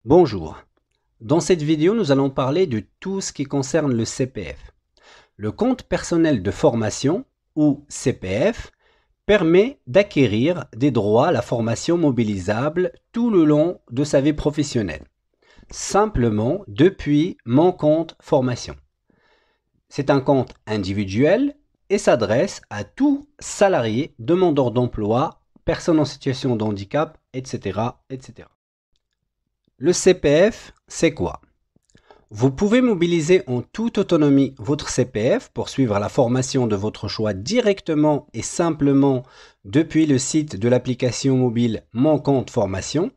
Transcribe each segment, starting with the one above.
Bonjour. Dans cette vidéo, nous allons parler de tout ce qui concerne le CPF. Le compte personnel de formation, ou CPF, permet d'acquérir des droits à la formation mobilisable tout le long de sa vie professionnelle, simplement depuis mon compte formation. C'est un compte individuel et s'adresse à tout salarié, demandeur d'emploi, personne en situation de handicap, etc., etc. Le CPF, c'est quoi? Vous pouvez mobiliser en toute autonomie votre CPF pour suivre la formation de votre choix directement et simplement depuis le site de l'application mobile Mon Compte Formation,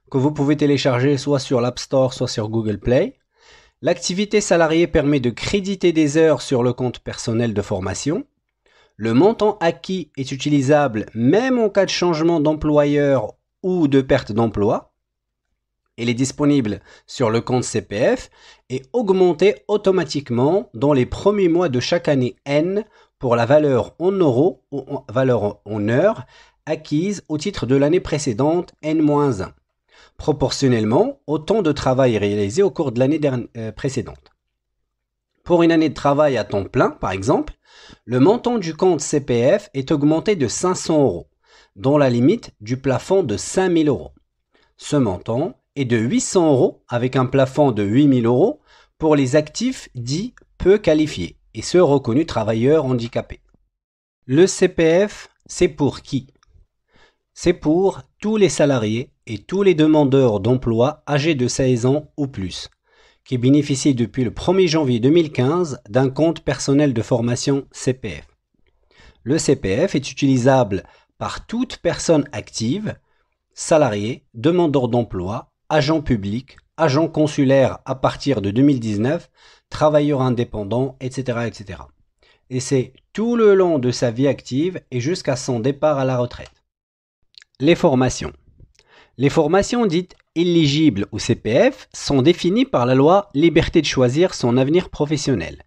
que vous pouvez télécharger soit sur l'App Store, soit sur Google Play. L'activité salariée permet de créditer des heures sur le compte personnel de formation. Le montant acquis est utilisable même en cas de changement d'employeur ou de perte d'emploi. Il est disponible sur le compte CPF et augmenté automatiquement dans les premiers mois de chaque année N pour la valeur en euros ou valeur en heures acquise au titre de l'année précédente N-1, proportionnellement au temps de travail réalisé au cours de l'année précédente. Pour une année de travail à temps plein, par exemple, le montant du compte CPF est augmenté de 500 euros, dans la limite du plafond de 5 000 euros. Ce montant est de 800 euros avec un plafond de 8 000 euros pour les actifs dits peu qualifiés et ceux reconnus travailleurs handicapés. Le CPF, c'est pour qui? C'est pour tous les salariés et tous les demandeurs d'emploi âgés de 16 ans ou plus, qui bénéficient depuis le 1er janvier 2015 d'un compte personnel de formation CPF. Le CPF est utilisable par toute personne active, salarié, demandeur d'emploi, agent public, agent consulaire à partir de 2019, travailleur indépendant, etc., etc. Et c'est tout le long de sa vie active et jusqu'à son départ à la retraite. Les formations. Les formations dites éligibles au CPF sont définies par la loi Liberté de choisir son avenir professionnel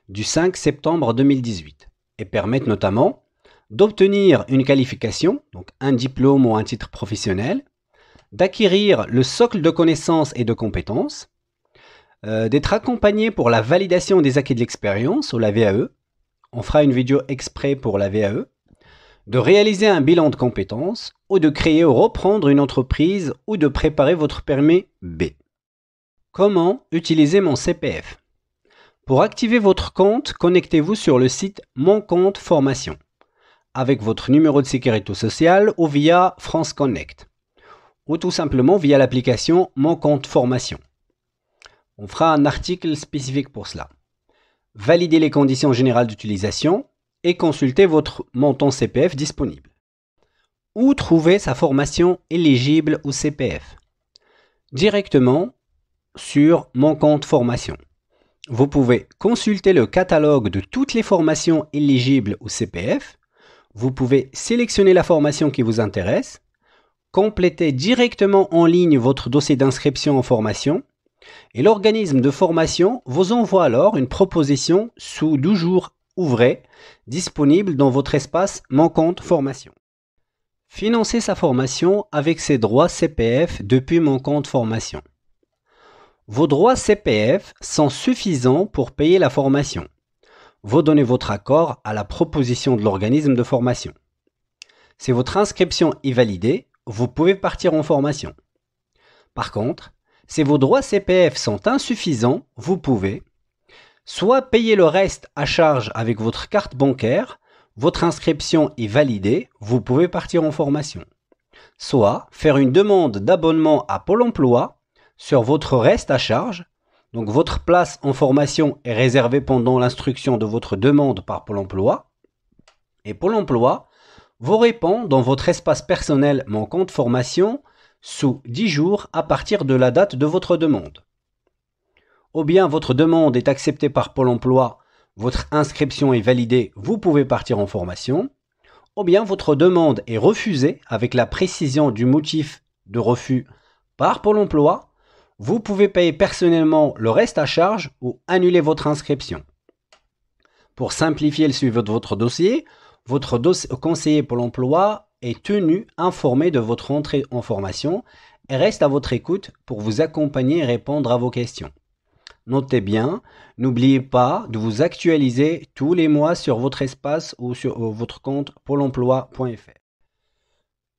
du 5 septembre 2018 et permettent notamment d'obtenir une qualification, donc un diplôme ou un titre professionnel, d'acquérir le socle de connaissances et de compétences, d'être accompagné pour la validation des acquis de l'expérience, ou la VAE, on fera une vidéo exprès pour la VAE, de réaliser un bilan de compétences, ou de créer ou reprendre une entreprise, ou de préparer votre permis B. Comment utiliser mon CPF? Pour activer votre compte, connectez-vous sur le site Mon Compte Formation, avec votre numéro de sécurité sociale ou via France Connect, ou tout simplement via l'application Mon Compte Formation. On fera un article spécifique pour cela. Validez les conditions générales d'utilisation et consultez votre montant CPF disponible. Où trouver sa formation éligible au CPF? Directement sur Mon Compte Formation. Vous pouvez consulter le catalogue de toutes les formations éligibles au CPF. Vous pouvez sélectionner la formation qui vous intéresse, complétez directement en ligne votre dossier d'inscription en formation et l'organisme de formation vous envoie alors une proposition sous 12 jours ouvrés disponible dans votre espace Mon Compte Formation. Financer sa formation avec ses droits CPF depuis Mon Compte Formation. Vos droits CPF sont suffisants pour payer la formation. Vous donnez votre accord à la proposition de l'organisme de formation. Si votre inscription est validée, vous pouvez partir en formation. Par contre, si vos droits CPF sont insuffisants, vous pouvez soit payer le reste à charge avec votre carte bancaire, votre inscription est validée, vous pouvez partir en formation. Soit faire une demande d'abonnement à Pôle emploi sur votre reste à charge. Donc votre place en formation est réservée pendant l'instruction de votre demande par Pôle emploi. Et Pôle emploi vous répond dans votre espace personnel Mon Compte Formation sous 10 jours à partir de la date de votre demande. Ou bien votre demande est acceptée par Pôle emploi, votre inscription est validée, vous pouvez partir en formation. Ou bien votre demande est refusée avec la précision du motif de refus par Pôle emploi. Vous pouvez payer personnellement le reste à charge ou annuler votre inscription. Pour simplifier le suivi de votre dossier, votre conseiller Pôle emploi est tenu informé de votre entrée en formation et reste à votre écoute pour vous accompagner et répondre à vos questions. Notez bien, n'oubliez pas de vous actualiser tous les mois sur votre espace ou sur votre compte pôle emploi.fr.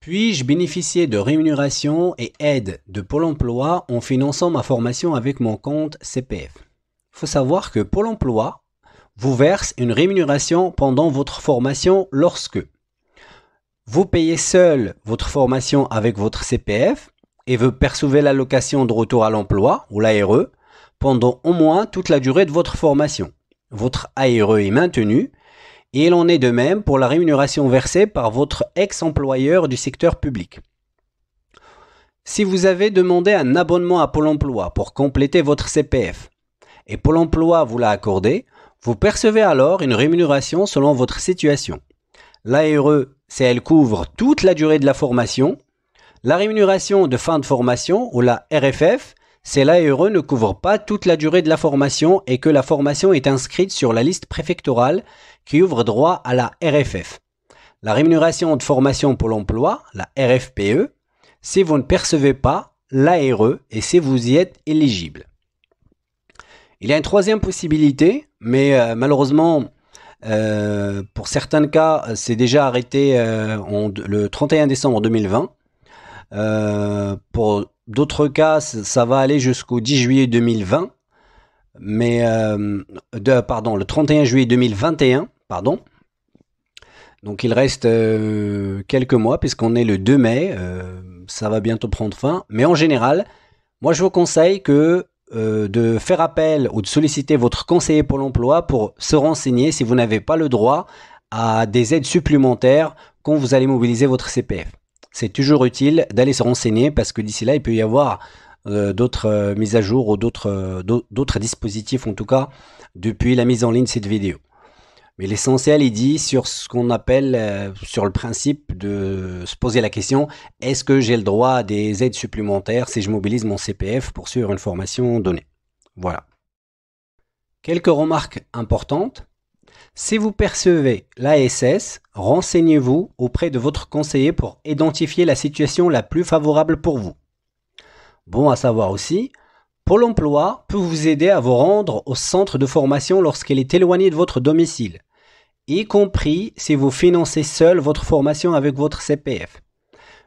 Puis-je bénéficier de rémunération et aide de Pôle emploi en finançant ma formation avec mon compte CPF? Il faut savoir que Pôle emploi vous verse une rémunération pendant votre formation lorsque vous payez seul votre formation avec votre CPF et vous percevez l'allocation de retour à l'emploi ou l'ARE pendant au moins toute la durée de votre formation. Votre ARE est maintenu et il en est de même pour la rémunération versée par votre ex-employeur du secteur public. Si vous avez demandé un abonnement à Pôle emploi pour compléter votre CPF et Pôle emploi vous l'a accordé, vous percevez alors une rémunération selon votre situation. L'ARE, c'est elle couvre toute la durée de la formation. La rémunération de fin de formation ou la RFF, c'est l'ARE ne couvre pas toute la durée de la formation et que la formation est inscrite sur la liste préfectorale qui ouvre droit à la RFF. La rémunération de formation Pôle emploi, la RFPE, si vous ne percevez pas l'ARE et si vous y êtes éligible. Il y a une troisième possibilité, mais malheureusement, pour certains cas, c'est déjà arrêté le 31 décembre 2020. Pour d'autres cas, ça va aller jusqu'au 10 juillet 2020, mais le 31 juillet 2021, pardon. Donc il reste quelques mois puisqu'on est le 2 mai, ça va bientôt prendre fin. Mais en général, moi je vous conseille de faire appel ou de solliciter votre conseiller Pôle emploi pour se renseigner si vous n'avez pas le droit à des aides supplémentaires quand vous allez mobiliser votre CPF. C'est toujours utile d'aller se renseigner parce que d'ici là, il peut y avoir d'autres mises à jour ou d'autres dispositifs, en tout cas, depuis la mise en ligne de cette vidéo. Mais l'essentiel est dit sur ce qu'on appelle, sur le principe de se poser la question, est-ce que j'ai le droit à des aides supplémentaires si je mobilise mon CPF pour suivre une formation donnée? Voilà. Quelques remarques importantes. Si vous percevez l'ASS, renseignez-vous auprès de votre conseiller pour identifier la situation la plus favorable pour vous. Bon à savoir aussi, Pôle emploi peut vous aider à vous rendre au centre de formation lorsqu'il est éloigné de votre domicile, y compris si vous financez seul votre formation avec votre CPF.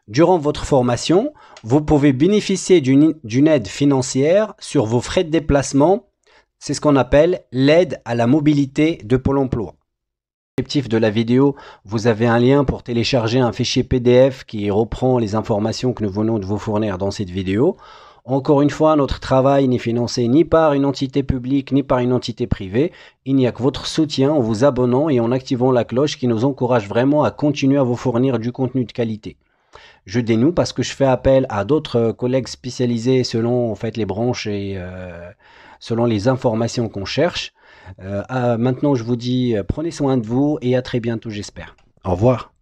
Durant votre formation, vous pouvez bénéficier d'une aide financière sur vos frais de déplacement. C'est ce qu'on appelle l'aide à la mobilité de Pôle emploi. Dans le descriptif de la vidéo, vous avez un lien pour télécharger un fichier PDF qui reprend les informations que nous venons de vous fournir dans cette vidéo. Encore une fois, notre travail n'est financé ni par une entité publique ni par une entité privée. Il n'y a que votre soutien en vous abonnant et en activant la cloche qui nous encourage vraiment à continuer à vous fournir du contenu de qualité. Je dénoue parce que je fais appel à d'autres collègues spécialisés selon en fait les branches et selon les informations qu'on cherche. Maintenant, je vous dis prenez soin de vous et à très bientôt, j'espère. Au revoir.